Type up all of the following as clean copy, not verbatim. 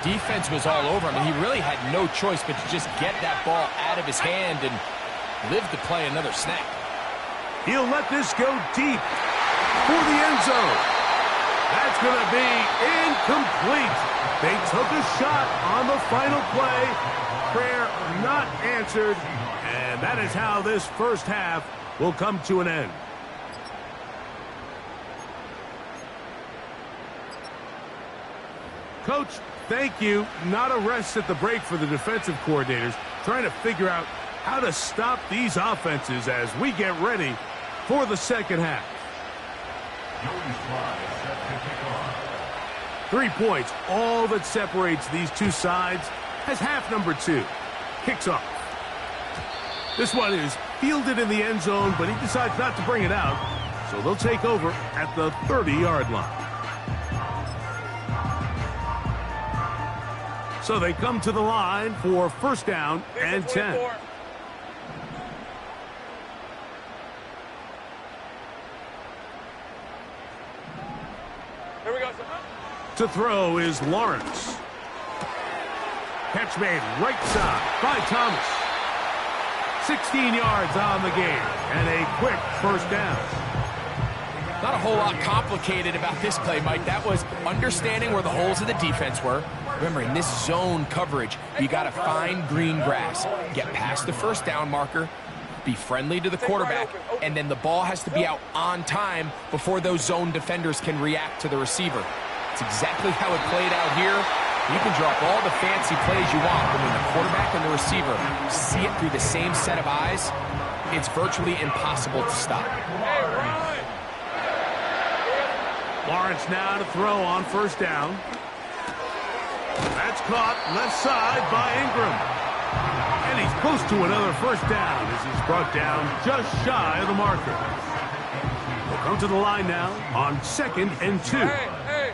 Defense was all over him, and he really had no choice but to just get that ball out of his hand and live to play another snap. He'll let this go deep for the end zone. That's going to be incomplete. They took a shot on the final play. Prayer not answered, and that is how this first half will come to an end. Coach, thank you. Not a rest at the break for the defensive coordinators, trying to figure out how to stop these offenses as we get ready for the second half. 3 points, all that separates these two sides, as half number 2 kicks off. This one is fielded in the end zone, but he decides not to bring it out, so they'll take over at the 30-yard line. So they come to the line for first down and 10. Here we go. To throw is Lawrence. Catch made right side by Thomas. 16 yards on the game and a quick first down. Not a whole lot complicated about this play, Mike. That was understanding where the holes of the defense were. Remember, in this zone coverage, you got to find green grass, get past the first down marker, be friendly to the quarterback, and then the ball has to be out on time before those zone defenders can react to the receiver. It's exactly how it played out here. You can drop all the fancy plays you want, but when the quarterback and the receiver see it through the same set of eyes, it's virtually impossible to stop. Lawrence now to throw on first down. That's caught left side by Ingram. And he's close to another first down as he's brought down just shy of the marker. We'll come to the line now on 2nd and 2. Hey.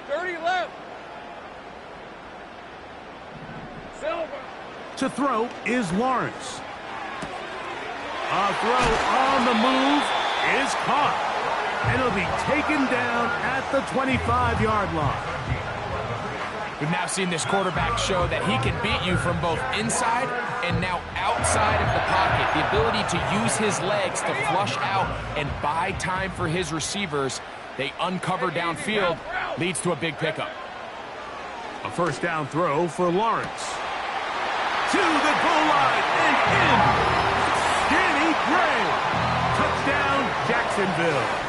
30 left. Silver. To throw is Lawrence. A throw on the move is caught. And it'll be taken down at the 25-yard line. We've now seen this quarterback show that he can beat you from both inside and now outside of the pocket. The ability to use his legs to flush out and buy time for his receivers. They uncover downfield, leads to a big pickup. A first down throw for Lawrence. To the goal line and in. Danny Gray. Touchdown, Jacksonville.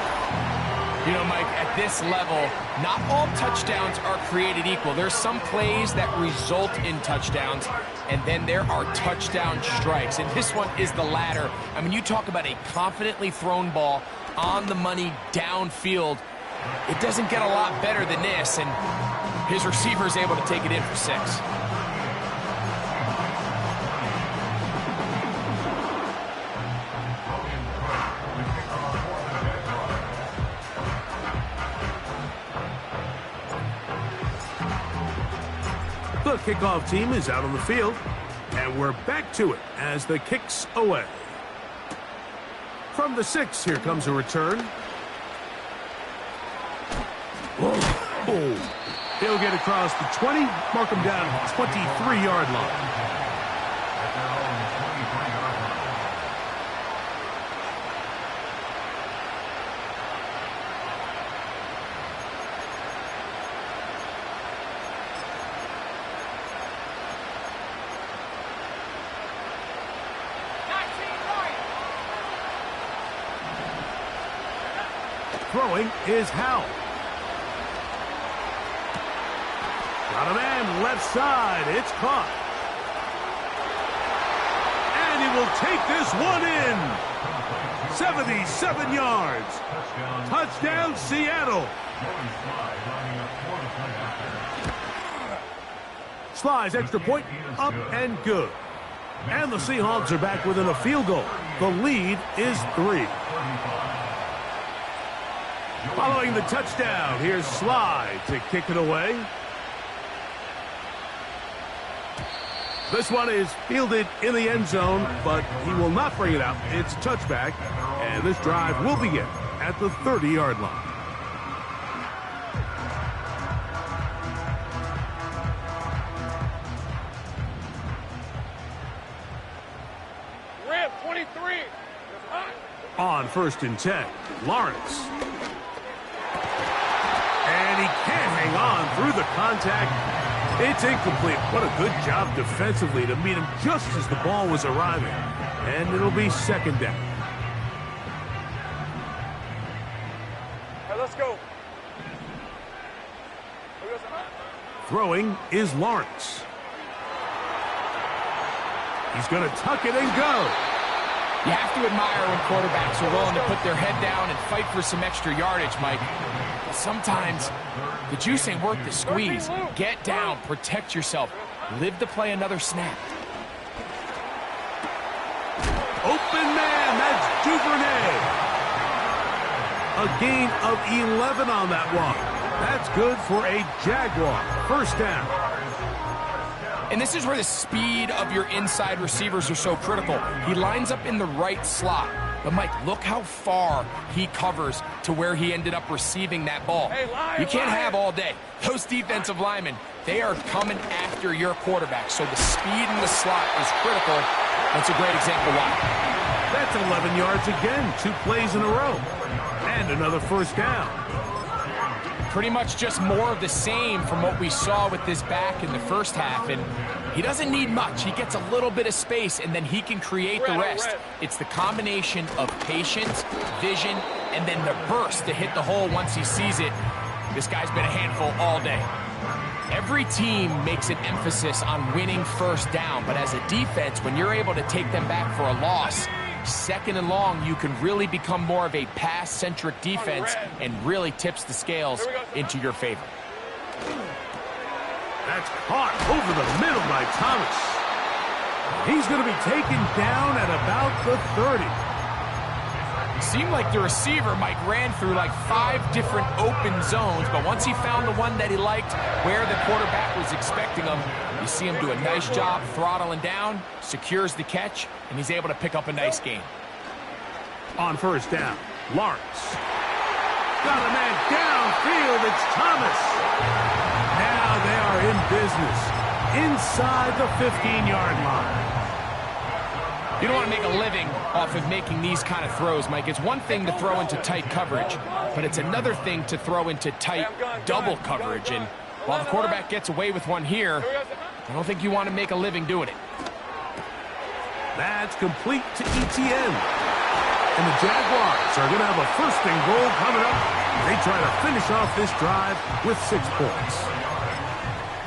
You know, Mike, at this level, not all touchdowns are created equal. There's some plays that result in touchdowns, and then there are touchdown strikes. And this one is the latter. I mean, you talk about a confidently thrown ball on the money downfield. It doesn't get a lot better than this, and his receiver is able to take it in for 6. The kickoff team is out on the field, and we're back to it as the kick's away. From the 6, here comes a return. Oh. He'll get across the 20, mark him down at the 23-yard line. Throwing is Howell. Got a man left side. It's caught. And he will take this one in. 77 yards. Touchdown, Seattle. Sly's extra point up and good. And the Seahawks are back within a field goal. The lead is 3. Following the touchdown, here's Sly to kick it away. This one is fielded in the end zone, but he will not bring it out. It's a touchback, and this drive will begin at the 30-yard line. Red 23. On 1st and 10, Lawrence. And he can't hang on through the contact. It's incomplete. What a good job defensively to meet him just as the ball was arriving. And it'll be 2nd down. Hey, let's go. Throwing is Lawrence. He's going to tuck it and go. You have to admire when quarterbacks are willing to put their head down and fight for some extra yardage, Mike. But sometimes the juice ain't worth the squeeze. Get down, protect yourself, live to play another snap. Open man, that's Duvernay. A gain of 11 on that one. That's good for a Jaguar. 1st down. And this is where the speed of your inside receivers are so critical. He lines up in the right slot. But, Mike, look how far he covers to where he ended up receiving that ball. You can't have all day. Those defensive linemen, they are coming after your quarterback. So the speed in the slot is critical. That's a great example why. That's 11 yards again. 2 plays in a row. And another 1st down. Pretty much just more of the same from what we saw with this back in the first half. And he doesn't need much. He gets a little bit of space, and then he can create the rest. It's the combination of patience, vision, and then the burst to hit the hole once he sees it. This guy's been a handful all day. Every team makes an emphasis on winning 1st down, but as a defense, when you're able to take them back for a loss, 2nd and long, you can really become more of a pass-centric defense and really tips the scales into your favor. That's caught over the middle by Thomas. He's going to be taken down at about the 30. Seemed like the receiver, Mike, ran through like 5 different open zones, but once he found the one that he liked, where the quarterback was expecting him, you see him do a nice job throttling down, secures the catch, and he's able to pick up a nice gain. On 1st down, Lawrence. Got a man downfield, it's Thomas. Now they are in business inside the 15-yard line. You don't want to make a living off of making these kind of throws, Mike. It's one thing to throw into tight coverage, but it's another thing to throw into tight double coverage. And while the quarterback gets away with one here, I don't think you want to make a living doing it. That's complete to ETN. And the Jaguars are going to have a 1st and goal coming up. They try to finish off this drive with 6 points.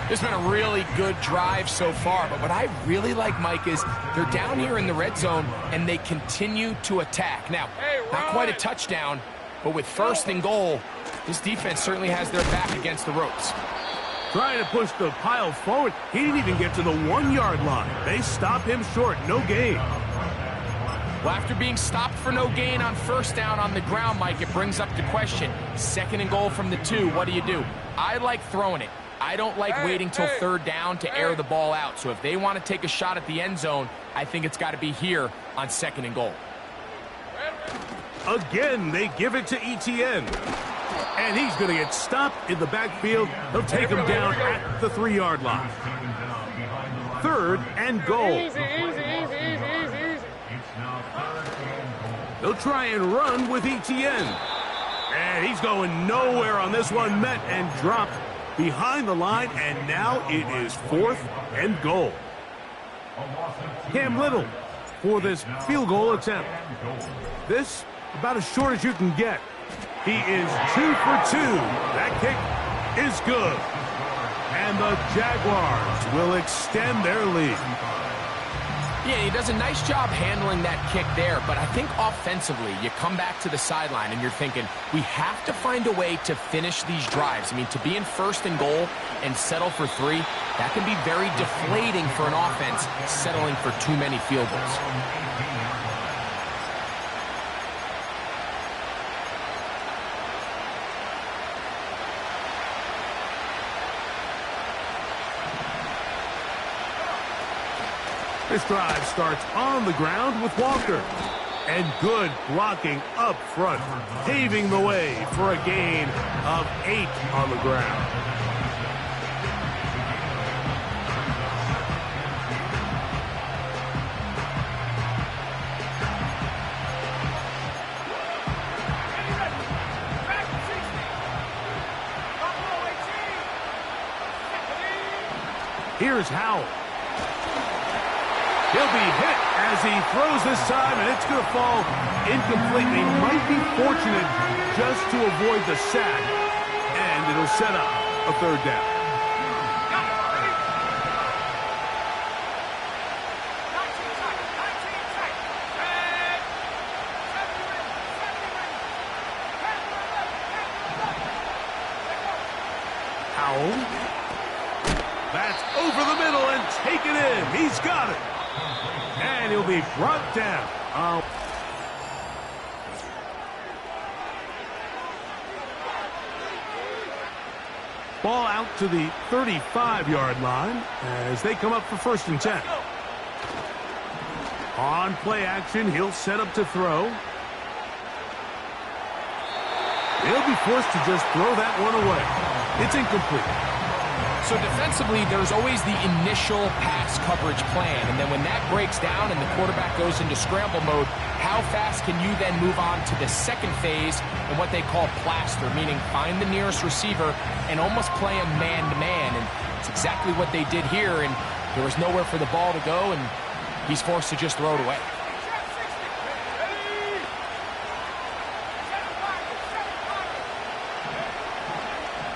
This has been a really good drive so far, but what I really like, Mike, is they're down here in the red zone, and they continue to attack. Now, not quite a touchdown, but with 1st and goal, this defense certainly has their back against the ropes. Trying to push the pile forward. He didn't even get to the 1-yard line. They stop him short. No gain. Well, after being stopped for no gain on 1st down on the ground, Mike, it brings up the question. 2nd and goal from the 2. What do? I like throwing it. I don't like waiting till 3rd down to air the ball out. So if they want to take a shot at the end zone, I think it's got to be here on 2nd and goal. Again, they give it to ETN. And he's going to get stopped in the backfield. They'll take him down at the 3-yard line. 3rd and goal. Easy. They'll try and run with ETN. And he's going nowhere on this one. Met and dropped behind the line. And now it is 4th and goal. Cam Little for this field goal attempt. This about as short as you can get. He is 2 for 2. That kick is good. And the Jaguars will extend their lead. Yeah, he does a nice job handling that kick there, but I think offensively, you come back to the sideline and you're thinking, we have to find a way to finish these drives. I mean, to be in 1st and goal and settle for 3, that can be very deflating for an offense settling for too many field goals. This drive starts on the ground with Walker. And good blocking up front, paving the way for a gain of 8 on the ground. Here's Howell. He'll be hit as he throws this time, and it's going to fall incomplete. They might be fortunate just to avoid the sack, and it'll set up a third down. Howell. That's over the middle and taken in. He's got it. And he'll be brought down. Ball out to the 35-yard line as they come up for 1st and 10. On play action, he'll set up to throw. He'll be forced to just throw that one away. It's incomplete. So defensively, there's always the initial pass coverage plan, and then when that breaks down and the quarterback goes into scramble mode, how fast can you then move on to the second phase and what they call plaster, meaning find the nearest receiver and almost play him man-to-man, and it's exactly what they did here, and there was nowhere for the ball to go, and he's forced to just throw it away.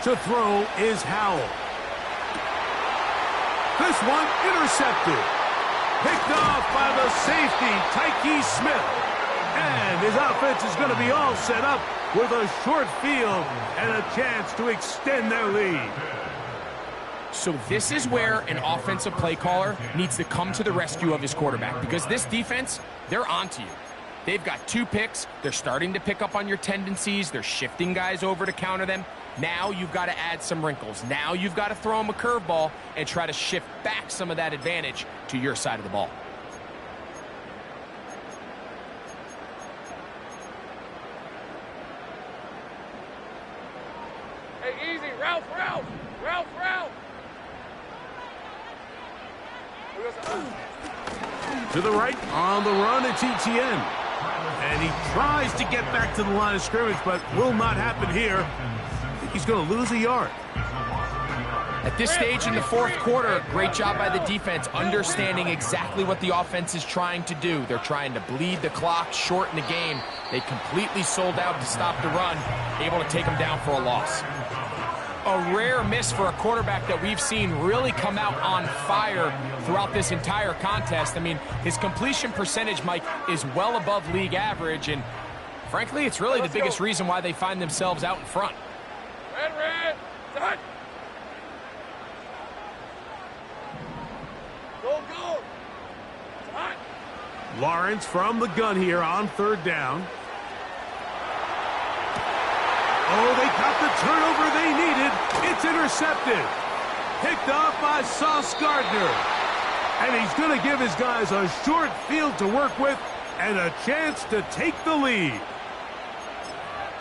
To throw is Howell. This one intercepted. Picked off by the safety, Tyke Smith. And his offense is going to be all set up with a short field and a chance to extend their lead. So this is where an offensive play caller needs to come to the rescue of his quarterback, because this defense, they're onto you. They've got 2 picks. They're starting to pick up on your tendencies. They're shifting guys over to counter them. Now you've got to add some wrinkles. Now you've got to throw them a curveball and try to shift back some of that advantage to your side of the ball. Hey, easy. Ralph. To the right, on the run, it's ETN. And he tries to get back to the line of scrimmage, but will not happen here. He's going to lose a yard. At this stage in the 4th quarter, great job by the defense, understanding exactly what the offense is trying to do. They're trying to bleed the clock, shorten the game. They completely sold out to stop the run, able to take them down for a loss. A rare miss for a quarterback that we've seen really come out on fire throughout this entire contest. I mean, his completion percentage, Mike, is well above league average, and frankly, it's really the biggest reason why they find themselves out in front. Red, done. Go. Done. Lawrence from the gun here on 3rd down. Oh, they got the turnover they needed. It's intercepted. Picked off by Sauce Gardner. And he's going to give his guys a short field to work with and a chance to take the lead.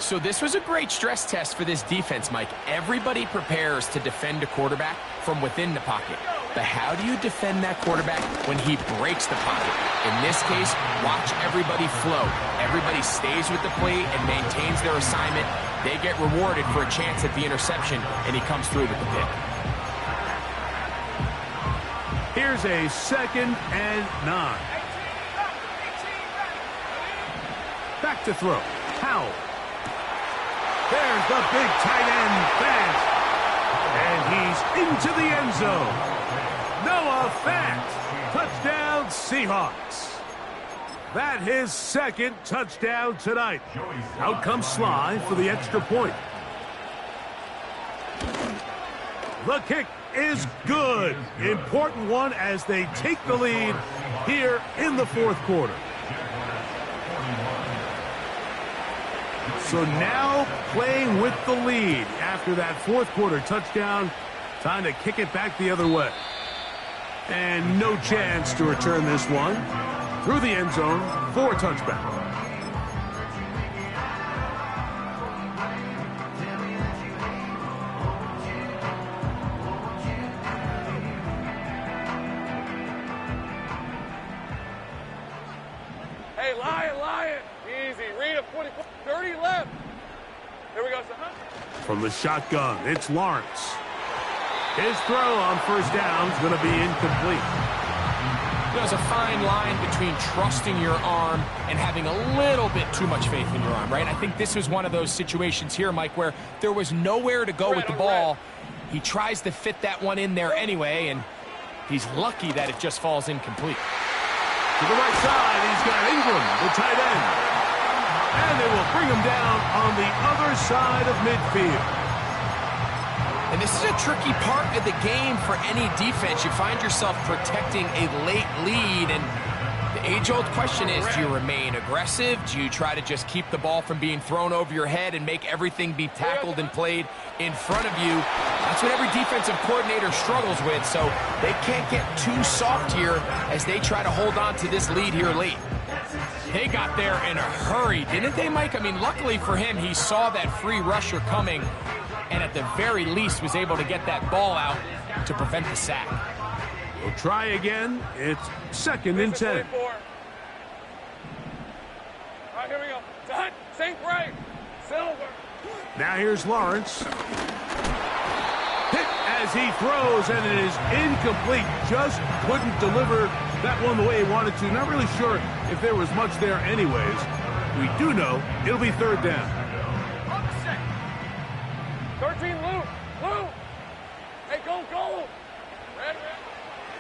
So this was a great stress test for this defense, Mike. Everybody prepares to defend a quarterback from within the pocket. But how do you defend that quarterback when he breaks the pocket? In this case, watch everybody flow. Everybody stays with the play and maintains their assignment. They get rewarded for a chance at the interception, and he comes through with the pick. Here's a 2nd and 9. Back to throw. Howell. There's the big tight end pass. And he's into the end zone. Noah Fant. Touchdown, Seahawks. That his 2nd touchdown tonight. Out comes Sly for the extra point. The kick is good. Important one as they take the lead here in the 4th quarter. So now playing with the lead after that 4th quarter touchdown. Time to kick it back the other way. And no chance to return this one through the end zone for a touchback. Hey, Lion. Easy. Read a 44. 30 left. Here we go, son. From the shotgun, it's Lawrence. His throw on first down is going to be incomplete. There's a fine line between trusting your arm and having a little bit too much faith in your arm, right? I think this was one of those situations here, Mike, where there was nowhere to go with the ball. He tries to fit that one in there anyway, and he's lucky that it just falls incomplete. To the right side, he's got Ingram, the tight end. And they will bring him down on the other side of midfield. And this is a tricky part of the game for any defense. You find yourself protecting a late lead, and the age-old question is, do you remain aggressive? Do you try to just keep the ball from being thrown over your head and make everything be tackled and played in front of you? That's what every defensive coordinator struggles with, so they can't get too soft here as they try to hold on to this lead here late. They got there in a hurry, didn't they, Mike? I mean, luckily for him, he saw that free rusher coming, and at the very least was able to get that ball out to prevent the sack. We'll try again. It's 2nd and 10. All right, here we go. Done. Sink right. Silver. Now here's Lawrence. Hit as he throws, and it is incomplete. Just couldn't deliver that one the way he wanted to. Not really sure if there was much there anyways. We do know it'll be 3rd down. 13, Lou. Hey, go. Red.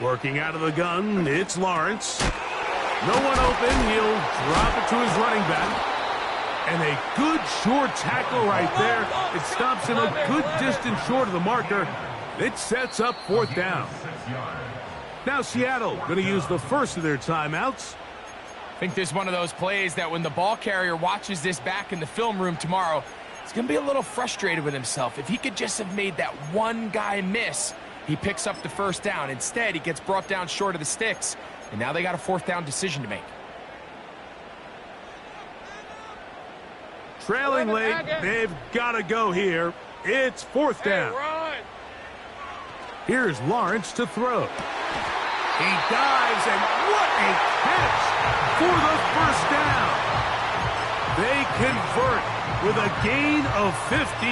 Working out of the gun, it's Lawrence. No one open. He'll drop it to his running back. And a good short tackle right there. It stops him a good distance short of the marker. It sets up 4th down. Now Seattle going to use the first of their timeouts. I think this is one of those plays that when the ball carrier watches this back in the film room tomorrow, he's going to be a little frustrated with himself. If he could just have made that one guy miss, he picks up the 1st down. Instead, he gets brought down short of the sticks, and now they got a 4th down decision to make. Trailing late, they've got to go here. It's 4th down. Here's Lawrence to throw. He dives, and what a catch for the 1st down. They convert with a gain of 15.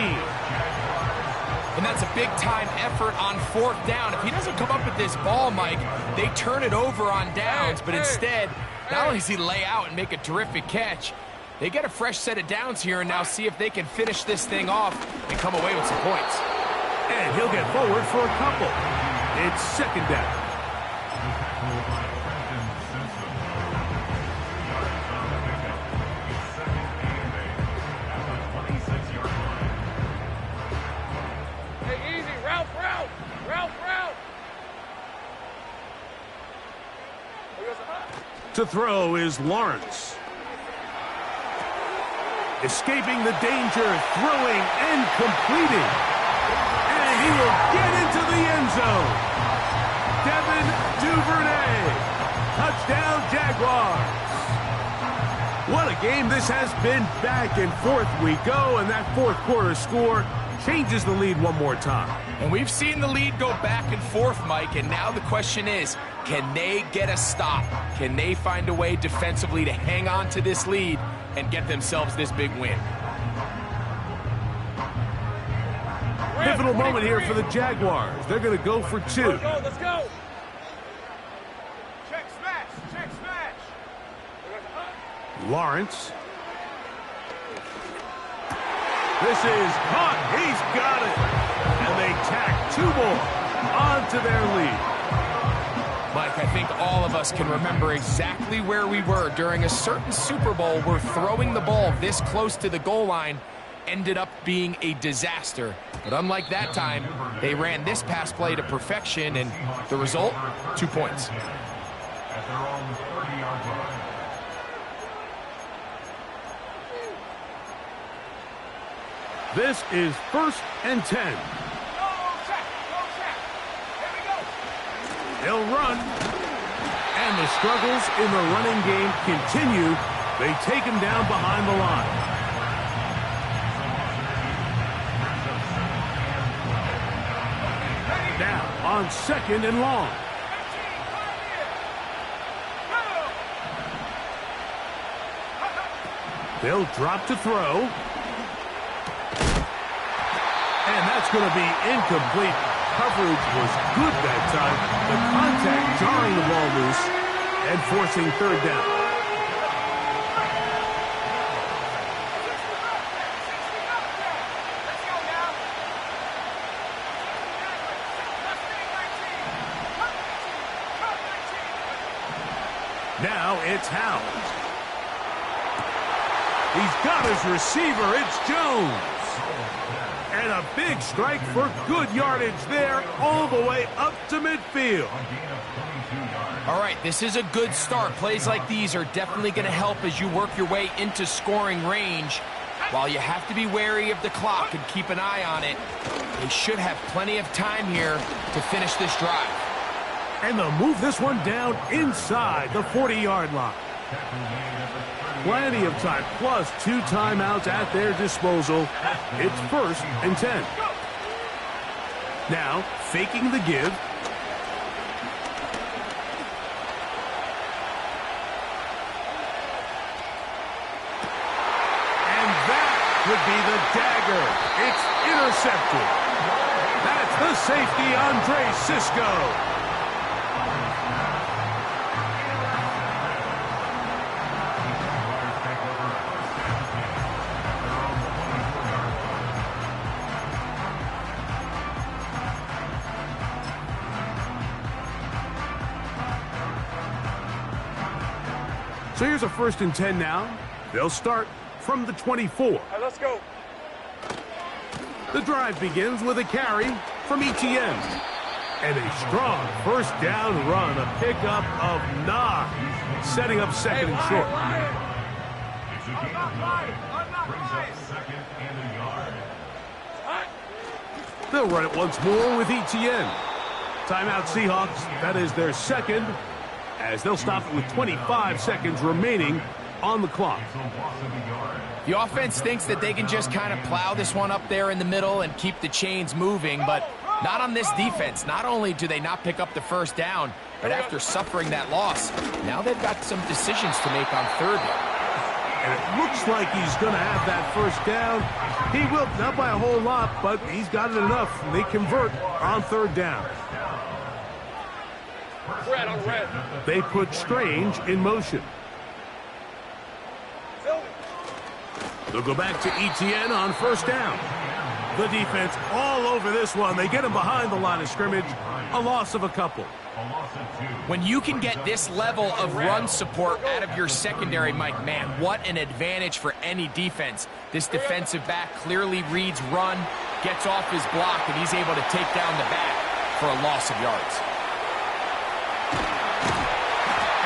And that's a big-time effort on 4th down. If he doesn't come up with this ball, Mike, they turn it over on downs, but instead, not only does he lay out and make a terrific catch, they get a fresh set of downs here and now see if they can finish this thing off and come away with some points. And he'll get forward for a couple. It's 2nd down. Hey, easy. Route. To throw is Lawrence. Escaping the danger, throwing and completing. And he will get into the end zone. Devin Duvernay. Touchdown, Jaguars. What a game this has been. Back and forth we go, and that 4th quarter score changes the lead one more time. And we've seen the lead go back and forth, Mike, and now the question is, can they get a stop? Can they find a way defensively to hang on to this lead and get themselves this big win? Pivotal moment here for the Jaguars. They're going to go for 2. Let's go. Check smash. Lawrence. This is caught. He's got it. And they tack 2 more onto their lead. Mike, I think all of us can remember exactly where we were during a certain Super Bowl where throwing the ball this close to the goal line ended up being a disaster. But unlike that time, they ran this pass play to perfection, and the result, 2 points. This is 1st and 10. He'll run. And the struggles in the running game continue. They take him down behind the line. Now on 2nd and long. They'll drop to throw. And that's going to be incomplete. Coverage was good that time. The contact jarring the ball loose and forcing 3rd down. Now it's Howes. He's got his receiver. It's Jones. And a big strike for good yardage there all the way up to midfield. All right, this is a good start. Plays like these are definitely going to help as you work your way into scoring range. While you have to be wary of the clock and keep an eye on it, they should have plenty of time here to finish this drive. And they'll move this one down inside the 40-yard line. Plenty of time, plus 2 timeouts at their disposal. It's 1st and 10. Now, faking the give. And that would be the dagger. It's intercepted. That's the safety, Andre Sisco. So here's a 1st and 10 now. They'll start from the 24. All right, let's go. The drive begins with a carry from Etienne. And a strong 1st down run, a pickup of 9, setting up 2nd and short. They'll run it once more with Etienne. Timeout Seahawks, that is their 2nd, as they'll stop it with 25 seconds remaining on the clock. The offense thinks that they can just kind of plow this one up there in the middle and keep the chains moving, but not on this defense. Not only do they not pick up the 1st down, but after suffering that loss, now they've got some decisions to make on 3rd down. And it looks like he's going to have that 1st down. He will, not by a whole lot, but he's got it enough. They convert on 3rd down. Red on red. They put Strange in motion. They'll go back to Etienne on 1st down. The defense all over this one. They get him behind the line of scrimmage. A loss of a couple. When you can get this level of run support out of your secondary, Mike, man, what an advantage for any defense. This defensive back clearly reads run, gets off his block, and he's able to take down the back for a loss of yards.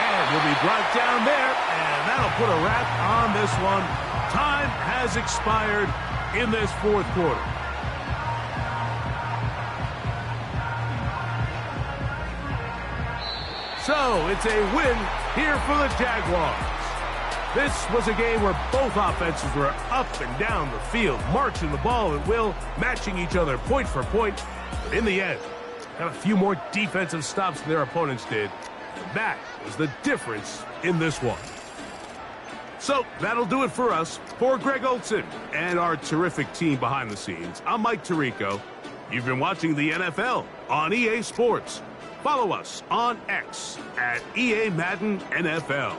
And he'll be brought down there, and that'll put a wrap on this one. Time has expired in this 4th quarter. So it's a win here for the Jaguars. This was a game where both offenses were up and down the field, marching the ball at will, matching each other point for point. But in the end, got a few more defensive stops than their opponents did. That was the difference in this one. So that'll do it for us. For Greg Olson and our terrific team behind the scenes, I'm Mike Tirico. You've been watching the NFL on EA Sports. Follow us on X at EA Madden NFL.